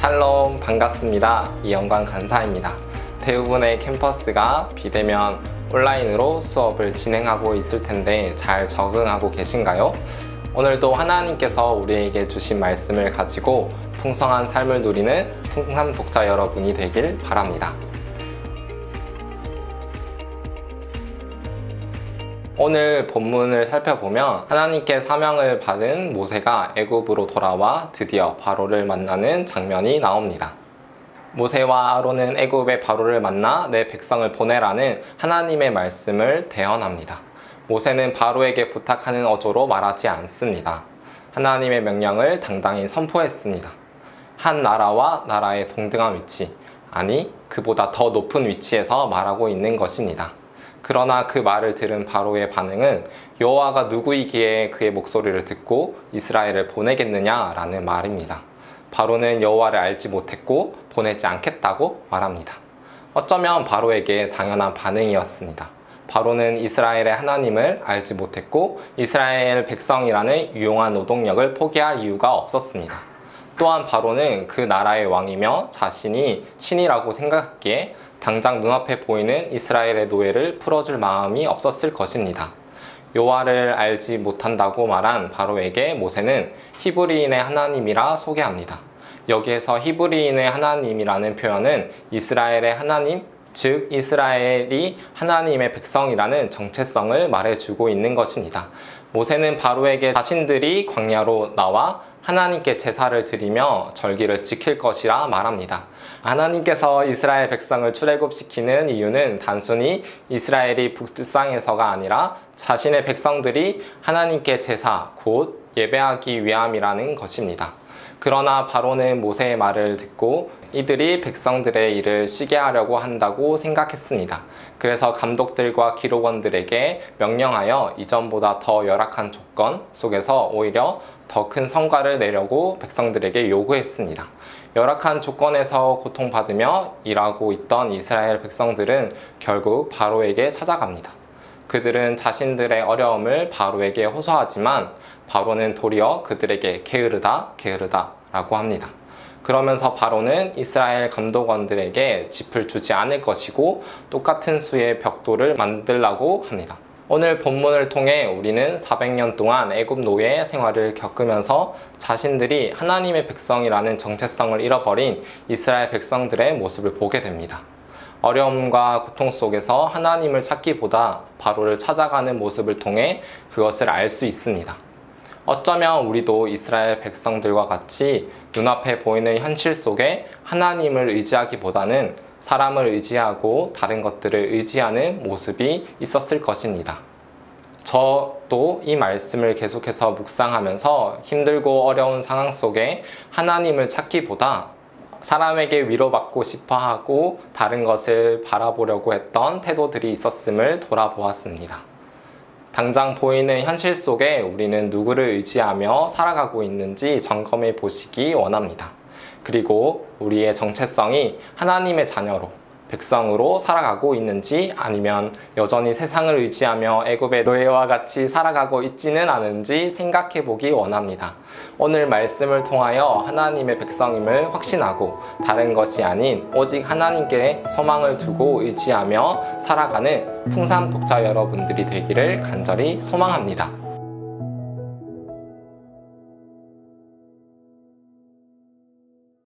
샬롬, 반갑습니다. 이영광 간사입니다. 대부분의 캠퍼스가 비대면 온라인으로 수업을 진행하고 있을 텐데 잘 적응하고 계신가요? 오늘도 하나님께서 우리에게 주신 말씀을 가지고 풍성한 삶을 누리는 풍삼 독자 여러분이 되길 바랍니다. 오늘 본문을 살펴보면 하나님께 사명을 받은 모세가 애굽으로 돌아와 드디어 바로를 만나는 장면이 나옵니다. 모세와 아론은 애굽의 바로를 만나 내 백성을 보내라는 하나님의 말씀을 대언합니다. 모세는 바로에게 부탁하는 어조로 말하지 않습니다. 하나님의 명령을 당당히 선포했습니다. 한 나라와 나라의 동등한 위치, 아니 그보다 더 높은 위치에서 말하고 있는 것입니다. 그러나 그 말을 들은 바로의 반응은 여호와가 누구이기에 그의 목소리를 듣고 이스라엘을 보내겠느냐라는 말입니다. 바로는 여호와를 알지 못했고 보내지 않겠다고 말합니다. 어쩌면 바로에게 당연한 반응이었습니다. 바로는 이스라엘의 하나님을 알지 못했고 이스라엘 백성이라는 유용한 노동력을 포기할 이유가 없었습니다. 또한 바로는 그 나라의 왕이며 자신이 신이라고 생각했기에 당장 눈앞에 보이는 이스라엘의 노예를 풀어줄 마음이 없었을 것입니다. 여호와를 알지 못한다고 말한 바로에게 모세는 히브리인의 하나님이라 소개합니다. 여기에서 히브리인의 하나님이라는 표현은 이스라엘의 하나님, 즉 이스라엘이 하나님의 백성이라는 정체성을 말해주고 있는 것입니다. 모세는 바로에게 자신들이 광야로 나와 하나님께 제사를 드리며 절기를 지킬 것이라 말합니다. 하나님께서 이스라엘 백성을 출애굽시키는 이유는 단순히 이스라엘이 불쌍해서가 아니라 자신의 백성들이 하나님께 제사, 곧 예배하기 위함이라는 것입니다. 그러나 바로는 모세의 말을 듣고 이들이 백성들의 일을 쉬게 하려고 한다고 생각했습니다. 그래서 감독들과 기록원들에게 명령하여 이전보다 더 열악한 조건 속에서 오히려 더 큰 성과를 내려고 백성들에게 요구했습니다. 열악한 조건에서 고통받으며 일하고 있던 이스라엘 백성들은 결국 바로에게 찾아갑니다. 그들은 자신들의 어려움을 바로에게 호소하지만 바로는 도리어 그들에게 게으르다 라고 합니다. 그러면서 바로는 이스라엘 감독원들에게 짚을 주지 않을 것이고 똑같은 수의 벽돌을 만들라고 합니다. 오늘 본문을 통해 우리는 400년 동안 애굽 노예 생활을 겪으면서 자신들이 하나님의 백성이라는 정체성을 잃어버린 이스라엘 백성들의 모습을 보게 됩니다. 어려움과 고통 속에서 하나님을 찾기보다 바로를 찾아가는 모습을 통해 그것을 알 수 있습니다. 어쩌면 우리도 이스라엘 백성들과 같이 눈앞에 보이는 현실 속에 하나님을 의지하기보다는 사람을 의지하고 다른 것들을 의지하는 모습이 있었을 것입니다. 저도 이 말씀을 계속해서 묵상하면서 힘들고 어려운 상황 속에 하나님을 찾기보다 사람에게 위로받고 싶어 하고 다른 것을 바라보려고 했던 태도들이 있었음을 돌아보았습니다. 당장 보이는 현실 속에 우리는 누구를 의지하며 살아가고 있는지 점검해 보시기 원합니다. 그리고 우리의 정체성이 하나님의 자녀로, 백성으로 살아가고 있는지 아니면 여전히 세상을 의지하며 애굽의 노예와 같이 살아가고 있지는 않은지 생각해 보기 원합니다. 오늘 말씀을 통하여 하나님의 백성임을 확신하고 다른 것이 아닌 오직 하나님께 소망을 두고 의지하며 살아가는 풍삼 독자 여러분들이 되기를 간절히 소망합니다.